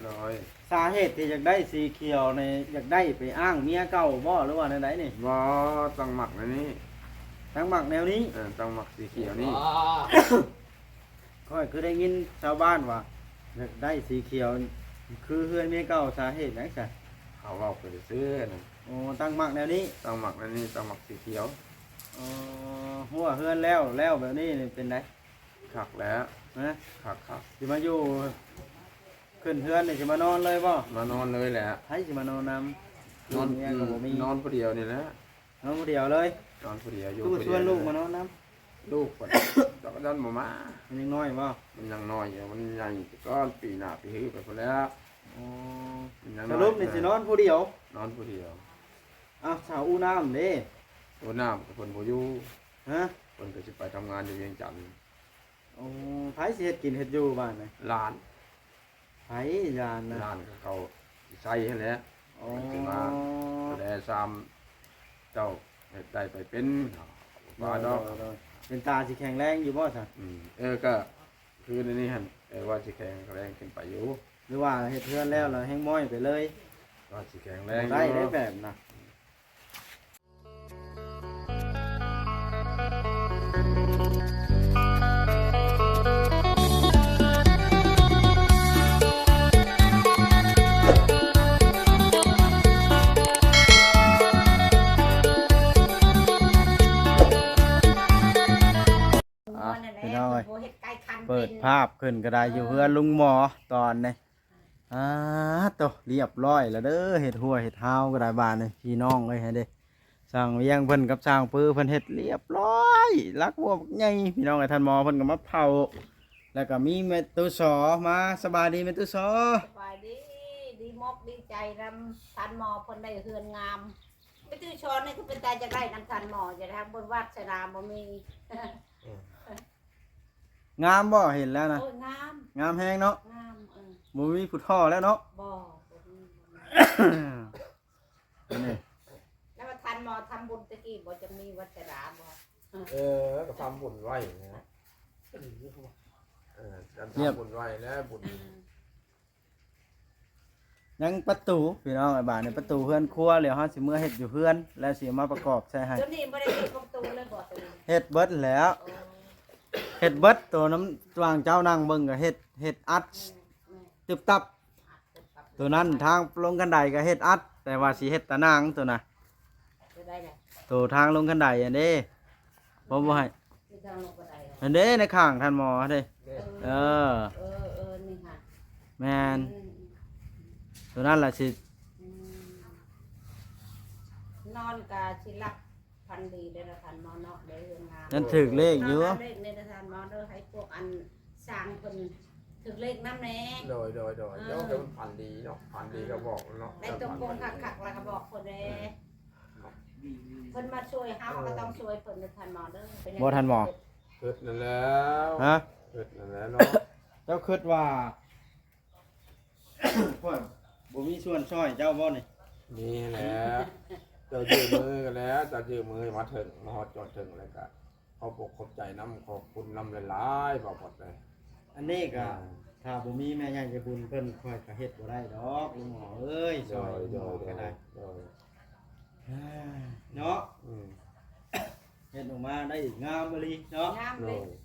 โดยสาเหตุที่อยากได้สีเขียวในอยากได้ไปอ้างเมียเก่าบ่หรือว่าในไหนนี่ บ่ต้องหมักในนี้ ทั้งหมักแนวนี้ ต้องหมักสีเขียวนี่ ค่อยคือได้ยินชาวบ้านว่าอยากได้สีเขียวคือเฮือนเมียเก่าสาเหตุหยังไง เขาเอาไปซื้อนะ โอ้ตั้งหมักแนวนี้ ต้องหมักในนี้ต้องหมักสีเขียว อ๋อหัวเฮือนแล้วแบบนี้นี่เป็นไง ขักแล้ว นะ ขัก สิมาอยู่ขึ้นเฮือนนี่สิมานอนเลยบ่ มานอนเลยแหละ ให้สิมานอนนำ นอน เมียก็บ่มี นอนผู้เดียวนี่แหละ นอนผู้เดียวเลย นอนผู้เดียวอยู่ คือ ผู้ ช เดี วน ยว ลูกมานอนนำ ลูกก่อนจักรจันบ่มา มันยังน้อยบ่ มันยังน้อยอยู่มันใหญ่ก็ปีหน้าปีหื้อไปพุ่นแล้ว อ๋อ มันยัง ส น้อย รุปนี่สินอนผู้เดียวน อนผู้เดียว อ้าวสาวอูน้ำเด้ โอ้น้ำกับเพิ่นบ่อยู่ ฮะ เพิ่นก็สิไปทำงานอยู่เวียงจันทน์ โอ้ไผสิเฮ็ดกินเฮ็ดอยู่บ้านนี่ หลาน ไผยานนะ หลานก็เขาใส่ให้แหล้ว อ๋อ ถึงมาแต่ซ้ำเจ้าเฮ็ดได้ไปเป็นว่าดอก เป็นตาสิแข็งแรงอยู่บ่ซะ ก็คือในนี้หั่นว่าสิแข็งแรงขึ้นไปอยู่ หรือว่าเฮ็ดเฮือนแล้วแล้วแห้งม้อยไปเลย ว่าสิแข็งแร บ่ ง ได้ อยู่ ได้แบบน่ะพี่น้องเอ้ยเปิดภาพขึ้นก็ได้อยู่เฮือนลุงหมอตอนนี้โตเรียบร้อยแล้วเด้อเฮ็ดหัวเฮ็ดเฮาก็ได้บ้านนี่พี่น้องเอ้ยให้เด้สร้างเวียงเพิ่นกับสร้างปื้อเพิ่นเฮ็ดเรียบร้อยรักวัวบักใหญ่พี่น้องไอ้ท่านหมอเพิ่นก็มาเผาแล้วก็มีแม่ตู้สอมาสบายดีแม่ตู้สอ สบายดีดีมกดีใจนำทันหมอเพิ่นได้เฮือนงามไปตื้อช้อนนี่คือเป็นใจจะได้นำทันหมอจะทางบนวัดสนามบ่มี งามบ่เห็นแล้วนะ โอ้ยงาม งามแฮงเนาะ งามบ่มีผู้ท่อแล้วเนาะ บ่บ่มี นี่ แล้วว่าทันหมอทำบุญตะกี้บ่จะมีวัดสนามบ่ ก็ทำบุญไว้นะการทำบุญไว้แล้วบุญ ยังประตูพี่น้องไอ้บ้านนี่ประตูเฮือนครัวแล้วเฮาสิมื้อเฮ็ดอยู่เฮือนแล้วสิมาประกอบใส่ให้ ตัวนี้บ่ได้เฮ็ดประตูเลยบ่ตัวนี้ เฮ็ดเบิดแล้ว โอ้ เฮ็ดเบิดตัวน้ำวางเจ้านั่งเบิ่งก็เฮ็ดอัดตึบตับตัวนั้นทางลงกันไดก็เฮ็ดอัด แต่ว่าสิเฮ็ดตะนางตัวน่ะ จะได้แหละ ตัวทางลงกันไดอันนี้ผมบ่ให้ ที่ทางลงก็ได้ อันนี้ในข้างท่านหมอเด้เออ นี่ค่ะ แม่นตัวนั้นล่ะสิ นอนกะสิรับพันดีได้ละทันหมอเนาะได้เฮือนงาม นั่นถึกเลขอยู่ เลขในทานหมอเด้อให้พวกอันสร้างเพิ่นถึกเลขนำแน่ โดยเดี๋ยวเป็นพันดีเนาะพันดีก็บอกเนาะ ได้ตรงกงคักๆแล้วก็บอกเพิ่นเด้เพิ่นมาช่วยเฮาก็ต้องช่วยเพิ่นในทานหมอเด้อเป็นยังไง บ่ทันหมอ เกิดนั่นแล้ว ฮะ เกิดนั่นแล้วเนาะ เจ้าคิดว่า พ่อบ่มีส่วนช่วยเจ้าบ่นี่ นี่แหละเจ้ายืมมือกันแล้วเจ้ายืมมือมาถึงมาฮอดจอดถึงแล้วก็ขอบขอบใจน้ำขอบคุณน้ำหลายๆบอกหมดเลย อันนี้ก็ถ้าบ่มีแม่ใหญ่ใจบุญเพิ่นค่อยก็เฮ็ดบ่ได้ดอกลุงหมอเอ้ย โด ช่วย ย ลุงหมอก็ได้ โดย เนาะเฮ็ดออกมาได้งามบ่ลีเนาะ งาม โด เลย ย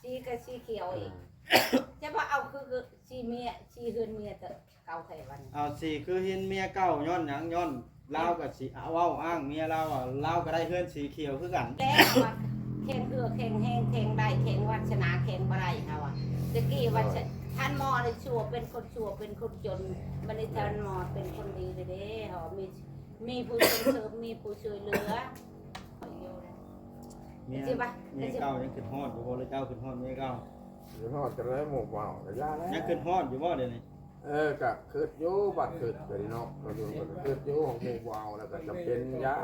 สีก็สีเขียวอีกจะว่าเอาคือสีเมียสีเฮือนเมียแต่เก่าไทยวัน เอาสิคือเห็นเมียเก่าย้อนหยังย้อนลาวก็สิเอาเว้าอ้างเมียลาวอ่ะลาวก็ได้เฮือนสีเขียวคือกัน แต่ว่าแข่งเรือแข่งแห้งแข่งได้แข่งวัชนาแข่งบ่ได้ค่ะว่าตะกี้ว่าท่านหมอได้ชั่วเป็นคนชั่วเป็นคนจนบ่ได้ท่านหมอเป็นคนดีเลยเด้เฮามีผู้ส่งเสริมมีผู้ช่วยเหลือ เมีย สิบ่ะ เมียเก่ายังขึ้นฮอดอยู่บ่หรือเจ้าขึ้นฮอดเมียเก่า หรือฮอดจะได้หมกว่าวก็ยาแล้ว ยังขึ้นฮอดอยู่บ่เดี๋ยวนี้ ก็คืดอยู่บัดคืดไปเนาะเราดูกันคืดอยู่ของหมกว่าวแล้วก็จะเป็นยา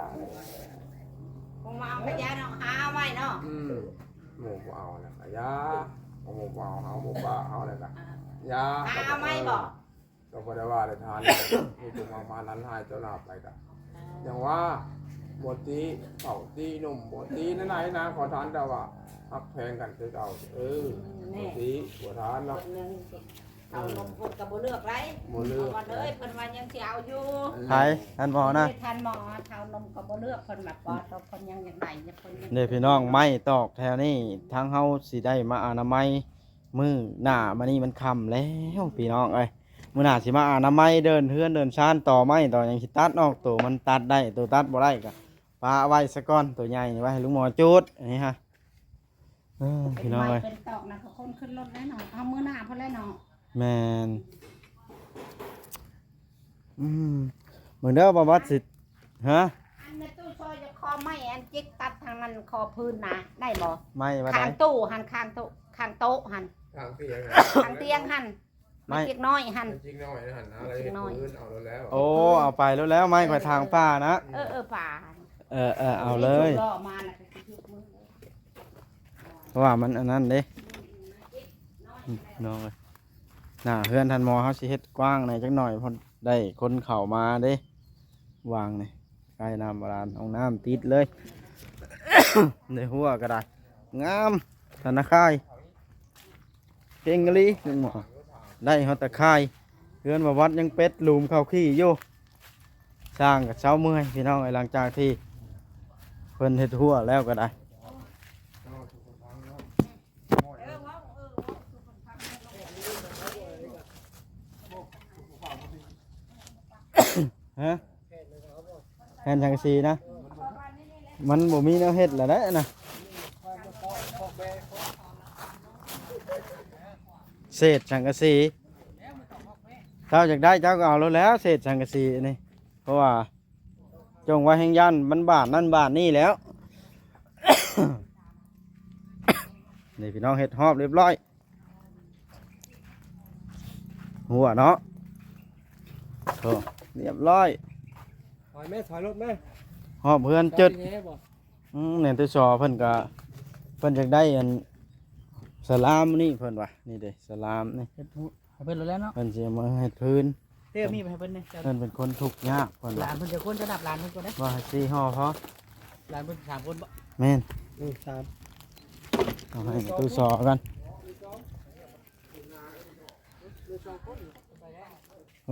คงมาเอาขยะเนาะหาเอาไว้เนาะ หมกว่าวแล้วก็ยาของหมกว่าวเฮาหมกป่าเฮาแล้วก็ยา หาเอาไว้บ่ ก็บ่ได้ว่าได้ทานมีตัวมานั้นหายเจ้าหน้าไปก็อย่างว่าบทตีเผาตีหนุ่มบทตีนั่นไหนนะขอทานแต่ว่าฮักแพงกันคือเก่าบทตีบททาน ค เนาะ นนึงสิ เ เขานมคนกับบ่เลือกไร บ่เลือก วันเอ้ยเพิ่นว่ายังสิเอาอยู่ ไผท่านหมอนะ ท่านหมอเท่านมกับบ่เลือกเพิ่นแบบว่าเพิ่นยังอย่างไรเนี่ยเพิ่นยัง เด้พี่น้องไม้ตอกแถวนี้ทางเฮาสิได้มาอนามัยมื้อหน้ามานี่มันค่ำแล้วพี่น้องเอ้ยมื้อหน้าสิมาอนามัยเดินเฮือนเดินชานต่อไม้ต่อหยังสิตัดออกตัวมันตัดได้ตัวตัดบ่ได้ก็ปาไว้ซะก่อนตัวใหญ่นี่ไว้ให้ลุงหมอจุดอันนี้ฮะพี่น้องเอ้ย เป็นตอกนะเขาคนขึ้นรถแล้วเนาะเอามื้อหน้าเพิ่นแล้วเนาะ แมนเหมือนเด้อบ่วัดสิฮะ อันในตู้ซอยจะคอไม้อันจิกตัดทางนั้นคอพื้นนะได้บ่ ไม่ว่าได้ ข้างตู้หันข้างตู้ข้างโต๊ะหัน ทางเตียง ข้างเตียงหัน ไม่ เตียงน้อยหัน จริงน้อยนะหันอะไรเห็นพื้นเอาแล้ว โอ้เอาไปแล้วไม่ข่อยทางป้านะ ป่า เอาเลย รอมาน่ะก็สิยกมือ เพราะว่ามันอันนั้นเด้น้องเอ้ยหน้าเฮือนทันหมอเฮาสิเฮ็ดกว้างหน่อยจักหน่อยพอได้คนเข้ามาเด้วางนี่ใกล้น้ำบาดาลห้องน้ำติดเลย ในหัวก็ได้งามธนาคารเก่งกะลีลุงหมอได้เฮาตะไคร้เฮือนบ่วัดยังเป็ดหลุมเข้าขี้อยู่สร้างกับเช้าเมื่อยพี่น้องหลังจากที่เพิ่นเฮ็ดหัวแล้วก็ได้ ฮะแผ่นสังกะสีนะมันบ่มีแนวเฮ็ดแล้วนะเศษสังกะสีเจ้าอยากได้เจ้าก็เอาแล้วเศษสังกะสีนี่เพราะว่าจงไว้แห่งยันมันบาทนั่นบาทนี่แล้ว นี่พี่น้องเฮ็ดหอบเรียบร้อยหัวเนาะโธ่เรียบร้อย ถอยแม่ถอยรถแม่ หอบเพื่อนจุด แน่บ่ เนี่ยตัวชอเพิ่นก็เพิ่นอยากได้อันสลามนี่เพิ่นว่านี่เด้สลามนี่ เฮ็ดหูให้เพิ่นแล้วเนาะ เพิ่นสิเอามาเฮ็ดพื้น เต้มีไปให้เพิ่นเนี่ย เพิ่นเป็นคนทุกข์ยากเพิ่น ห ว่า ลานเพิ่นจะคนจะดับหลานเพิ่นก็ได้ ว่าให้4ห่อพอ หลานเพิ่น3คนบ่ แม่น 3 เอาให้ตัวชอกัน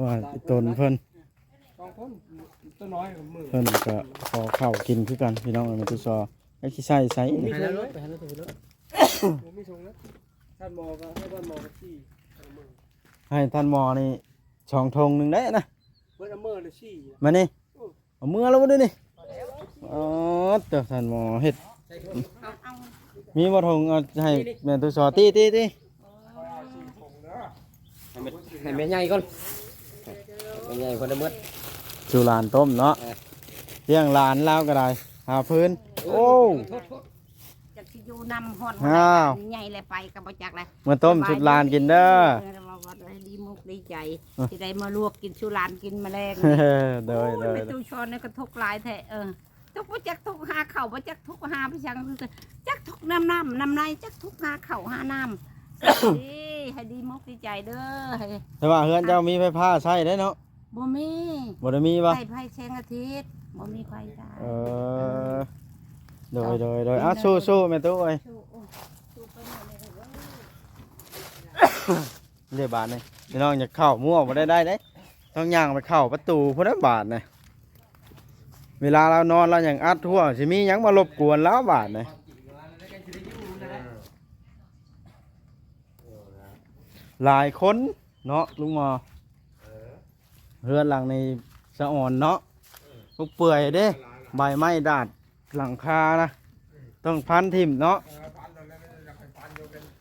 ว่าไอ้ตนเพิ่น 2คนตัวน้อยกับมือ เพิ่นก็ขอข้าวกินคือกันพี่น้องเอาตัวชอไอ้ขี้ใส่นี่ ไปแล้วรถไปแล้วรถบ่มีส่งแล้วท่านหมอก็ให้ท่านหมอก็ชี้ ให้ท่านหมอนี่ช่องธงหนึงได้นะ เพิ่นเอามือเลยชี้ มานี่เอามือแล้วบ่ด้วยนี่อ๋อเด้อท่านหมอเฮ็ด เอา มีบ่ทงเอาให้แม่ตัวสอตี ให้แม่ใหญ่ก่อนแม่ใหญ่คนละมื้อ สู่หลานต้มเนาะเลี้ยงหลานแล้วก็ได้หาพื้นโอ้ จะสิอยู่นำฮอด อ้าว ใหญ่เลยไปก็บ่จักเลย มาต้มสุดหลานกินเด้อ ดีมุกดีใจที่ได้มาลวกกินชูหลานกินแมลง เด้อ ไปตู้ช้อนนี่ก็ทุกหลายแท้ทุกบ่จักทุกหาเข่าบ่จักทุกหาไปจังจักทุกน้ำในจักทุกหาเข่าหาน้ำให้ดีมุกดีใจเด้อให้ แต่ว่าเฮือนเจ้ามีไฟฟ้าใช้ได้เนาะ บ่มี บ่ได้มีบ่ ไฟแสงอาทิตย์บ่มีไฟจ้า โดยสู้แม่ตู้เอ้ยเดี๋ยวบาทนี่พี่น้องอยากเข้ามั่วบ่ได้เด้ต้องย่างไปเข้าประตูพุ่นน่ะบาทนี่เวลาเรานอนเราอย่างอัดทั่วสิมีหยังมารบกวนแล้วบาทนี่หลายคนเนาะลุงหมอเรือนหลังในสะอ่อนเนาะลูกเปื่อยเด้ใบไม้ดาดหลังคานะต้องพันทิ่มเนาะ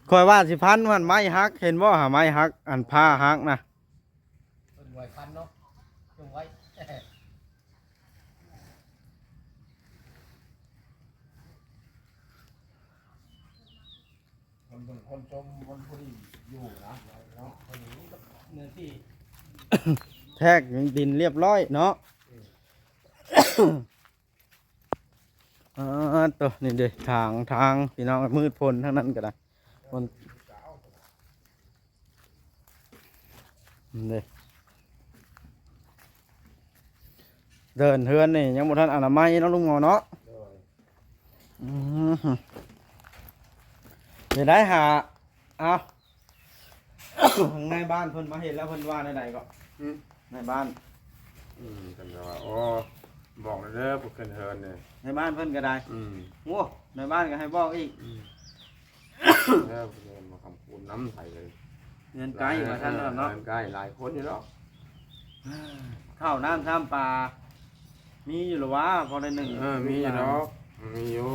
คอยว่าสิพันมันไม้ฮักเห็นว่าหาไม้ฮักอันผ้าฮักนะ ไว้พันเนาะจงไว้ คนชมคนผู้ดีอยู่นะเนาะคนนี้ เนื้อที่ แทกดินเรียบร้อยเนาะ ตัวนี่เด้ทางพี่น้องมืดพลทั้งนั้นก็ได้คนเด้เดินเฮือนนี่ยังบ่ทันอนามัยเนาะลุงหมอเนาะเดี๋ยวได้หาเอา ทางในบ้านเพิ่นมาเห็นแล้วเพิ่นว่าในใดก็ในบ้าน กันว่าโอ้บอกเลยเด้อพวกขึ้นเฮินเนี่ย ในบ้านเพิ่นก็ได้ อืม โอ้ในบ้านก็ให้บอกอีก เด้อเดินมาคำคูณน้ำใส่เลย เงินไกลว่าท่านเนาะ เงินไกลหลายคนอยู่แล้ว ข้าวน้ำซ้ำปลามีอยู่หรือวะพอได้หนึ่ง มีอยู่แล้วมีอยู่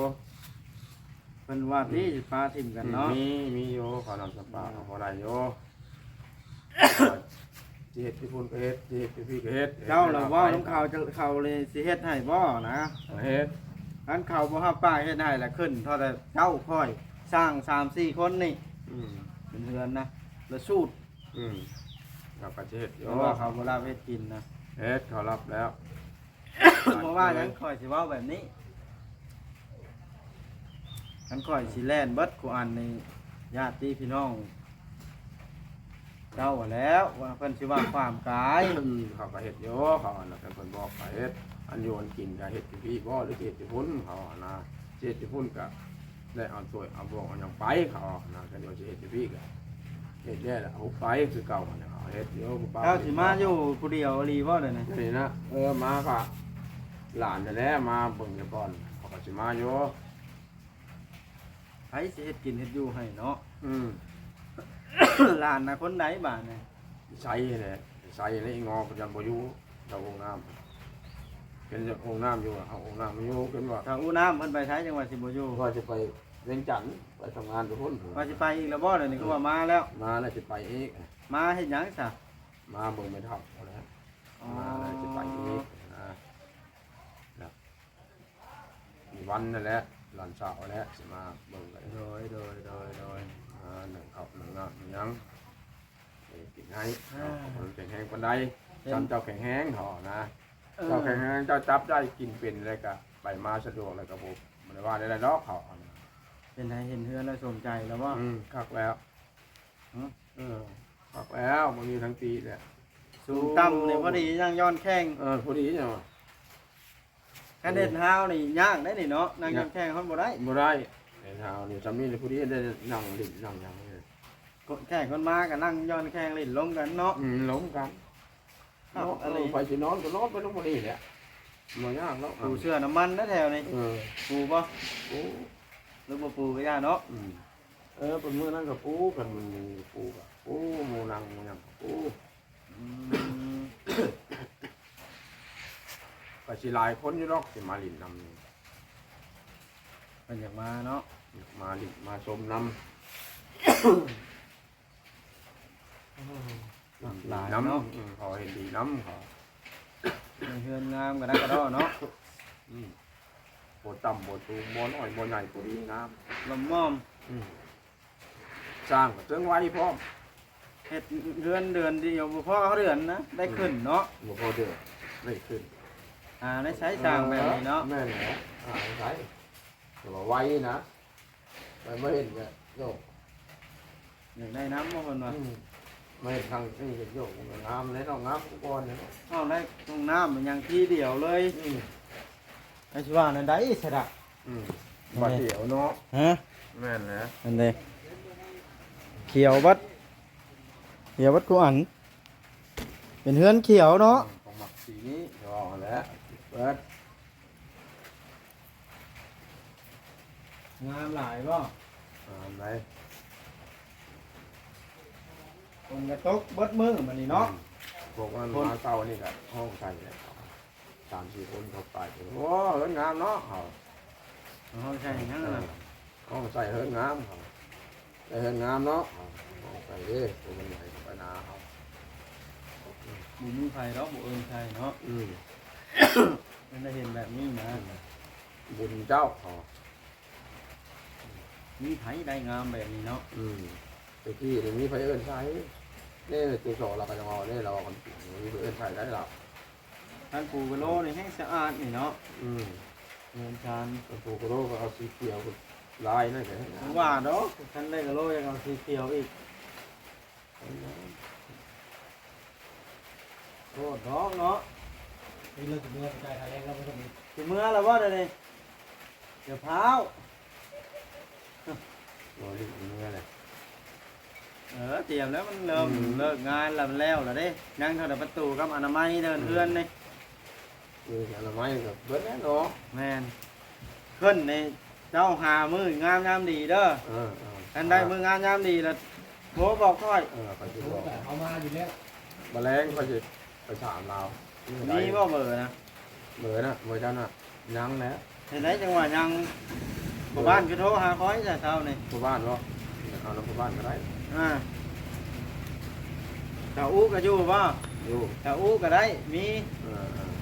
เพิ่นว่าที่ปลาทิ่มกันเนาะ มีอยู่ขอนำสปาพอได้อยู่เฮ็ดที่พุ่นก็เฮ็ดเฮ็ดที่พี่ก็เฮ็ด เจ้าเราว่าน้ำข้าวจะเข้าเลยสิเฮ็ดให้บ่นะ เฮ็ด อันข้าวบ่ฮับป้าเฮ็ดให้แหละขึ้นเท่าแต่เจ้าค่อยสร้าง 3-4 คนนี่เป็นเฮือนนะแล้วสูตร เราก็จะเฮ็ดอยู่ เพราะว่าเขาบ่รับเฮ็ดกินนะ เฮ็ดเขารับแล้ว เพราะว่าหยังค่อยสิเว้าแบบนี้อันค่อยสิแล่นเบิดกูอันในญาติพี่น้องเจ้าว่าแล้วว่าเพิ่นสิว่าความกาย เขาก็เฮ็ดอยู่เขาน่ะเป็นคนบอกไปเฮ็ดอันโยนกินก็เฮ็ดที่พี่บ่หรือเฮ็ดที่พุ่นเขานะเฮ็ดที่พุ่นก็ได้เอาสวยเอาบ่วงเอาหยังไปเขานะกันโยนสิเฮ็ดที่พี่ก็เฮ็ดแย่แล้วเอาไปคือเก่าเนี่ยเขาเฮ็ดอยู่ เจ้าสิมาอยู่ผู้เดียวอีหลีบ่เด้อนี่ นี่นะมาก็หลานจะแล้วมาเบิ่งก่อนเขาก็สิมาอยู่ ไผสิเฮ็ดกินเฮ็ดอยู่ให้เนาะ อืม หลานน่ะคนใดบ้านนี่ ใส่แหละใส่ในงอก็ยังบ่อยู่เจ้าองค์น้ำเป็นองค์น้ำอยู่เอาองค์น้ำมาอยู่เป็นว่า ถ้าอู้น้ำเพิ่นไปใช้จังหวัดสิบ่อยู่ ว่าจะไปเวียงจันทน์ไปทำงานไปพุ่น ว่าสิไปอีกแล้วบ่เดี๋ยวนี้คือว่ามาแล้ว มาแล้วจะไปอีก มาเฮ็ดหยังซะ มาเบิ่งไม่ทับเอาแล้ว อ๋อ มาแล้วจะไปอีกนะมีวันนั่นแหละหลานสาวแล้วสิมาเบิ่งกัน โดย หนึ่งเขาหนึ่งงะหนึ่งยังกินให้คนแข็งแห้งคนใดจำเจ้าแข็งแห้งถอนะ เจ้าแข็งแห้งเจ้าจับได้กินเป็นอะไรก็ไปมาสะดวกอะไรกับผมไม่ได้ว่าได้ดอกเขา เป็นให้เห็นเฮือนแล้วสนใจแล้วบ่ คักแล้วคักแล้วมันมีทั้งปีเนี่ย สูงต่ำนี่พอดียังย้อนแข้ง พอดีเนาะ คันเด็ดเท้านี่ยากได้นี่เนาะนั่งย้อนแข้งเฮาบ่ได้ บ่ได้ในเท้านี่จำนี่พอดีได้นั่งลิ้นนั่งยังเลย แข้งคนมาก็นั่งย้อนแข้งลิ้นลงกันเนาะ ล้มกันไปสินอนก็นอนไปลงพอดีแหละมันยากแล้ว ปูเสื้อน้ำมันนะแถวนี้ปูบ่ ปู หรือบ่ปูก็ย่าเนาะ เป็นมื้อนั้นก็ปูกันมันปูกับปูหมูนังหมูยังปูก็สิหลายคนอยู่ดอกสิมาลิ้นนำ เพิ่นอยากมาเนาะ มาลิ้นมาชมนำ หลาย น้ำ เนาะ เขาเห็นดีน้ำเขา เฮือนงามก็ได้ก็ดอเนาะ โบต่ำโบตูมโบน้อยโบใหญ่โบดีงาม ลมม่อม สร้างก็เชิงไว้พร้อม เฮ็ดเดือนเดียวบ่พอเขาเดือนนะได้ขึ้นเนาะ บ่พอเดือดไม่ขึ้น ได้ใช้สร้างแบบนี้เนาะ แม่นเหรอใช่แต่ว่าไว้นะไปไม่เห็นเนี่ยโยก อยากได้น้ำบ่เพิ่นว่า ไม่เห็นทางนี่โยกงามเลยเนาะงามก่อนเนี่ย เอาได้ตรงน้ำมันยังที่เดียวเลยไอ้สิว่านั่นได้สะดะ บาดเดียวเนาะ ฮะ แม่นนะ อันนี้เขียวบัดกูอันเป็นเฮือนเขียวเนาะ ของหมักสีนี้เดี๋ยวเอาแล้วเปิด งามหลายบ่ ไหน คนกระตกเบิดมือมันนี่เนาะ พวกมันมาเก่านี่ก็ห้องใส่เลย3-4 คนเขาไปโอ้เฮิร์นงามเนาะเขา เขาใช่หยังน่ะ ห้องใส่เฮิร์นงามเขาได้เฮิร์นงามเนาะห้องใส่เด้ตัวมันใหญ่ไปนาเขา บ่มีไผเนาะบ่เอิ้นไผเนาะมันได้เห็นแบบนี้นะ บุญเจ้าเขา มีไผได้งามแบบนี้เนาะ ตะกี้เดี๋ยวนี้ไฟเอิ้นใช้เนี่ยตัวสอเราก็จะเอาเนี่ยเราคนมีไฟเอิ้นใช้ได้หรอ ท่านปูกะโลนี่แห้งสะอาดนี่เนาะ เงินชาน ตัวกระโดดก็เอาสีเขียวลายนั่นแหละ ว่าเนาะท่านได้กะโลยังเอาสีเขียวอีกโอ้ดอกเนาะ นี่เราจะเมื่อใจทางแรกเราไม่ต้องมี สิเมื่อแล้วบ่เดี๋ยวนี้เดี๋ยวพร้าว โอ้ยเนื้อเลย เตรียมแล้วมันเริ่มเลิกงานแล้วมันแล้วล่ะเด้นั่งเท่าแต่ประตูกับอนามัยเดินเฮือนนี่ อนามัยกับเบิดแน่เนาะ แม่นขึ้นในเจ้าหามืองามยามดีเด้ออันใดมืองามยามดีแล้วโทรบอกค่อย ไปสิบอก เอามาอยู่แล้ว แมลงเขาจะไปถามเรา มีบ่เบอร์นะ เบอร์นะเบอร์จ้าน่ะยังแล้ว เห็นไหนจังหวะยังบ่บ้านคือโทรหาค่อยแต่เช้านี่ ผู้บ้านวะเอาน้ำผู้บ้านก็ได้ ถ้าอู้ก็อยู่บ่ อยู่ ถ้าอู้ก็ได้มี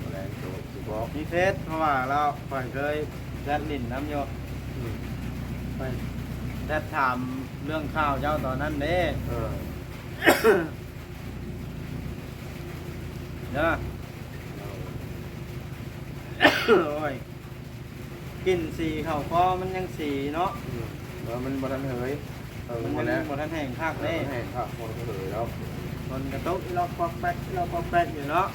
แมลงตัวสิบอก มีเฟซเพราะว่าเราค่อยเคยแซดลิ้นน้ำอยู่ไปแซดถามเรื่องข้าวเจ้าตอนนั้นเด้ เด้อ โอ้ยกินสีข้าวคอมันยังสีเนาะ มันบรันเหย มัน มา ยั แล้ว งบ่ทันแห้งคักเด้ แห้งครับคนเหยแล้ว คนกระตุกเราปอกแป๊กเราปอกแป๊กอยู่เนาะ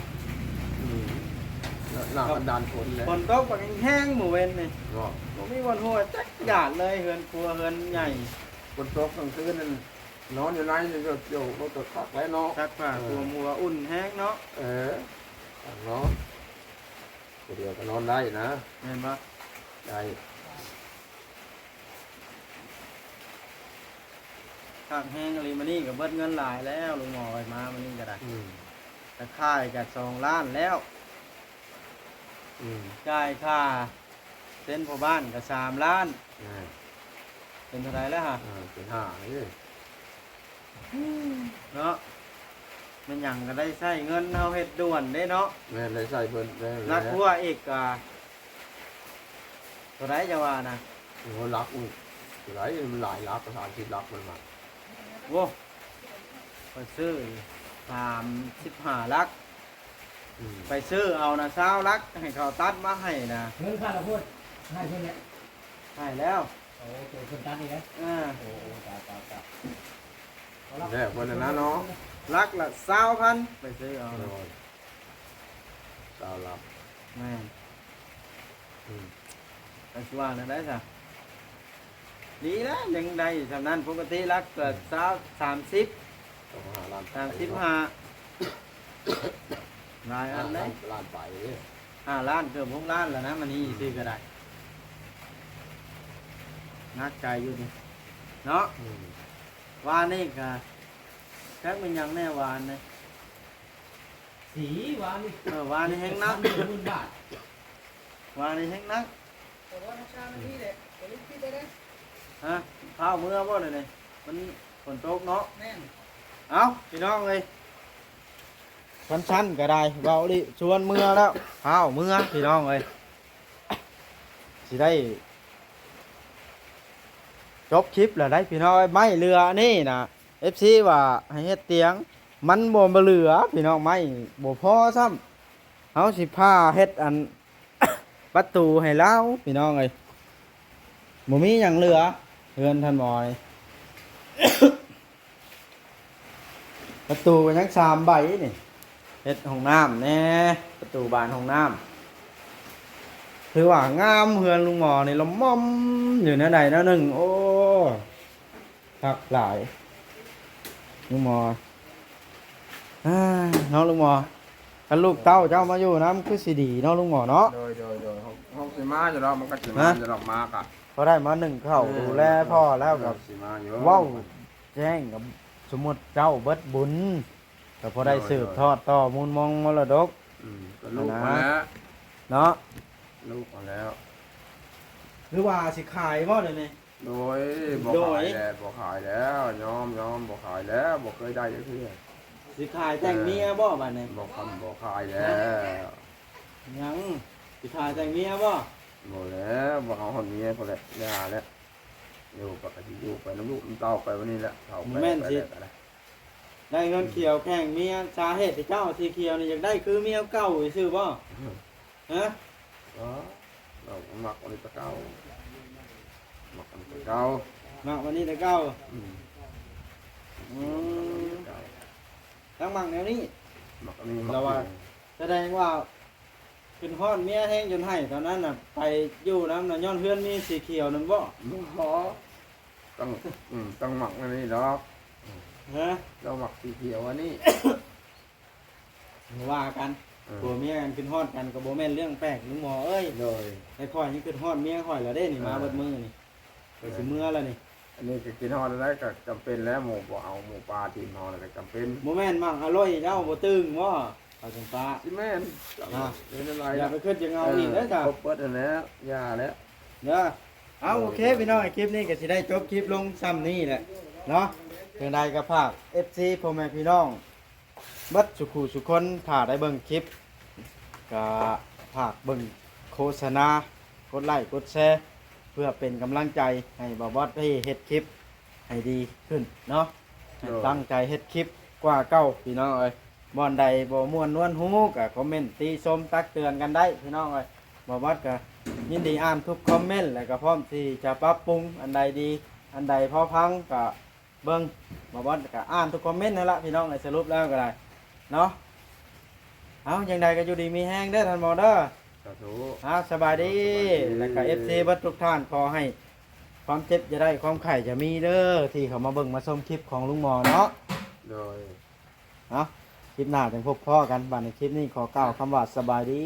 หน้ากันดานคนเลย คนตกก็แห้งหมู่เว้นนี่ เนาะ บ่มีวันหัวจักหยาดเลยเฮือนครัวเฮือนใหญ่ คนโต๊ะกลางคืนนั่นนอนอยู่ไหนอยู่ก็ตกขักแล้วเนาะ ซักผ้าตัวมัวอุ่นแห้งเนาะ นอนเดียวก็นอนได้นะ เห็นบ่ ได้ คักแห้งอะไรมานี่ก็เบิดเงินหลายแล้วลุงหมอไปมามานี่ก็ได้แต่ค่ายก็2 ล้านแล้วจ่ายค่าเส้นพ่อบ้านก็3 ล้านเป็นเท่าไหร่แล้วฮะ เป็นห้านี่ เนาะมันหยังก็ได้ใช้เงินเฮาเฮ็ดด่วนเด้เนาะ แม่ได้ใส่เพิ่นได้ นักทั่วอีกก็เท่าไหร่จะว่านะ โอ้รักอุ้ยหลายมันหลายรักประสานคิดรักมันมา โว้ไปซื้อ35 ลักไปซื้อเอานะ20 ลักให้เขาตัดมาให้นะ เงินค่าเราพูดให้เพื่อนเนี่ย ให้แล้ว โอ้โหคนตันนี่นะ โอ้ตาย แม่คนนั้นเนาะ ลักละ20,000ไปซื้อเอานะ สาวรับ แม่นไปสิว่านั่นได้ซะดีนะยังได้สำนั้นปกติลักละ30 ต้องหาร้าน 35หลายอันเลย ร้านไป 5 ล้านเกือบ6 ล้านแล้วนะมันนี่ซื้อก็ได้นักใจอยู่นี่เนาะวานนี่ก็แค่มันยังแน่วานเลย สีวานี่ วานนี่แห้งนัก 10,000 บาท วานนี่แห้งนัก แต่ว่าราคามันนี่แหละตัวนี้คิดได้ไหม ฮะข้าวเมื่อบ่เลยนี่มันฝนตกเนาะ แม่น เอาพี่น้องเลยชั้นๆก็ได้เบาดิชวนเมื่อแล้วข้าวเมื่อพี่น้องเลยสิได้จบคลิปแล้วได้พี่น้องไม่เรือนี่นะ FC ว่าให้เฮ็ดเตียงมันบ่เหลือพี่น้องไม่บ่พอซ้ำเฮาสิพาเฮ็ดอัน ประตูให้เล่าพี่น้องเอ้ยบ่มีหยังเหลือเฮือนท่านหมอนี่ ประตูก็ยัง3 ใบนี่เฮ็ดห้องน้ำแน่ประตูบานห้องน้ำถือว่างามเฮือนลุงหมอนี่ละม่อมอยู่แนวใดแนวหนึงโอ้คักหลายลุงหมอน้องลุงหมอถ้าลูกเต้าเจ้ามาอยู่น้ำคือสิดีเนาะลุงหมอเนาะ โดยห้องสิมาอยู่แล้วมันก็สิมาจะดอกมากอ่ะ พอได้มา1เข้าดูแลพ่อแล้วกับ สิมาอยู่ เว้าแจ้งกับสมมุติเจ้าเบิดบุญก็พอได้สืบทอดต่อมูลมองมรดก ก็ลูกมาแล้ว เนาะ ลูกมาแล้ว หรือว่าสิขายบ่เดี๋ยวนี้ โดยบอกขายแล้วบอกขายแล้วยอมบอกขายแล้วบอกเคยได้ยังไง สิขายแต่งเมียบ่บัดนี้ บอกคำบอกขายแล้ว ยังสิขายแต่งเมียบ่ บอกแล้วบอกเอาคนนี้พอแล้วยาแล้วอยู่ปกติอยู่ไปน้ำลูกน้ำเต้าไปวันนี้แหละเขาไป ได้เงินเขียวแข่งเมียสาเหตุที่เจ้าที่เขียวนี่อยากได้คือเมียเก่าซื่อบ่ฮะ เราหมักวันนี้ตะเก้าหมักวันนี้ตะเก้า มักวันนี้แต่เก่าตั้งมักแนวนี้ หมักวันนี้ แสดงว่าขึ้นฮอดเมียแห้งจนให้ตอนนั้นน่ะไปอยู่น้ำน่ะย้อนเพื่อนมีสีเขียวนั่นบ่ ลูกขอต้องหมักวันนี้ดอก ฮะ เราหมักสีเขียวอันนี้ ว่ากันผัวเมียกันขึ้นฮอดกันก็บ่แม่นเรื่องแปลกลุงหมอเอ้ย โดย ไอ้ข่อยนี่ขึ้นฮอดเมียข่อยแล้วเด้นี่มาเบิดมื้อนี่ไปสิมื้อแล้วนี่ อันนี้ก็กินฮอดแล้วก็จำเป็นแล้วหมูบ่เอาหมูปลาทีมฮอดแล้วก็จำเป็น บ่แม่นมั่งอร่อยเจ้าบ่ตึงบ่เอาจังฟ้า สิแม่นเป็นอะไร อย่าไปขึ้นจะเงาอีกเด้อจ้ะ ครบเปิดแล้วยาแล้ว เด้อเอาโอเคพี่น้องคลิปนี้ก็สิได้จบคลิปลงซ้ำนี้แหละเนาะเพียงใดก็ฝาก FC พ่อแม่พี่น้องเบัดสุขุสุคนถ้าได้เบิ่งคลิปก็ฝากเบิ่งโฆษณากดไลค์กดแชร์เพื่อเป็นกำลังใจให้บ่าวบอสได้เฮ็ดคลิปให้ดีขึ้นเนาะให้ตั้งใจเฮ็ดคลิปกว่าเก่าพี่น้องเอ้ยบ่อนใดบ่ม่วนนวลฮู้ก็คอมเมนต์ติชมตักเตือนกันได้พี่น้องเอ้ยบ่าวบอสก็ยินดีอ่านทุกคอมเมนต์แล้วก็พร้อมที่จะปรับปรุงอันใดดีอันใดพอพังก็เบิ่งบ่าวบอสก็อ่านทุกคอมเมนต์นั่นละพี่น้องเอ้ยสรุปแล้วก็ได้เนาะเอาจังใดก็อยู่ดีมีแฮงเด้อท่านหมอเด้อ สาธุ สบายดี แล้วก็ FC บัดทุกท่านขอให้ความเจ็บจะได้ความไข่จะมีเด้อที่เขามาเบิ่งมาชมคลิปของลุงหมอเนาะ โดย เนาะคลิปหน้าจังพบพ่อกันบัดในคลิปนี้ขอกล่าวคำว่าสบายดี